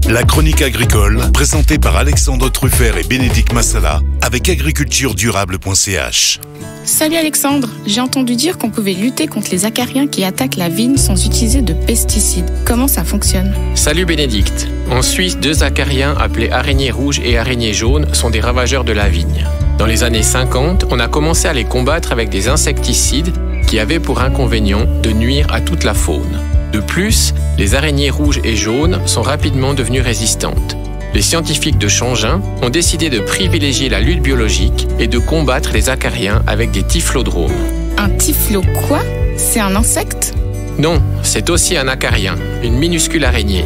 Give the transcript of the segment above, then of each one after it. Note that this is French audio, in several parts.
La chronique agricole, présentée par Alexandre Truffert et Bénédicte Massala, avec agriculturedurable.ch. Salut Alexandre, j'ai entendu dire qu'on pouvait lutter contre les acariens qui attaquent la vigne sans utiliser de pesticides. Comment ça fonctionne? Salut Bénédicte. En Suisse, 2 acariens appelés araignées rouges et araignées jaunes sont des ravageurs de la vigne. Dans les années 50, on a commencé à les combattre avec des insecticides qui avaient pour inconvénient de nuire à toute la faune. De plus, les araignées rouges et jaunes sont rapidement devenues résistantes. Les scientifiques de Changin ont décidé de privilégier la lutte biologique et de combattre les acariens avec des typhlodromes. Un typhlo quoi? C'est un insecte? Non, c'est aussi un acarien, une minuscule araignée.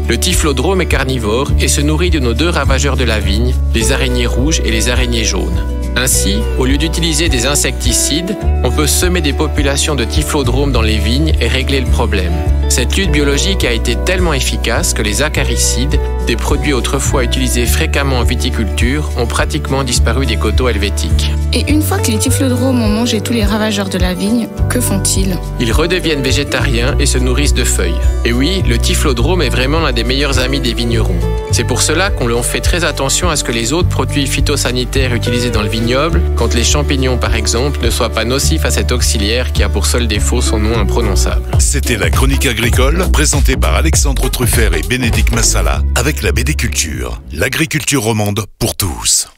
Le typhlodrome est carnivore et se nourrit de nos 2 ravageurs de la vigne, les araignées rouges et les araignées jaunes. Ainsi, au lieu d'utiliser des insecticides, on peut semer des populations de typhlodromes dans les vignes et régler le problème. Cette lutte biologique a été tellement efficace que les acaricides, des produits autrefois utilisés fréquemment en viticulture, ont pratiquement disparu des coteaux helvétiques. Et une fois que les typhlodromes ont mangé tous les ravageurs de la vigne, que font-ils? Ils redeviennent végétariens et se nourrissent de feuilles. Et oui, le typhlodrome est vraiment l'un des meilleurs amis des vignerons. C'est pour cela qu'on leur fait très attention à ce que les autres produits phytosanitaires utilisés dans le vignoble, quand les champignons par exemple, ne soient pas nocifs à cet auxiliaire qui a pour seul défaut son nom imprononçable. C'était la chronique agricole, présentée par Alexandre Truffert et Bénédicte Massala, avec la BD Culture, l'agriculture romande pour tous.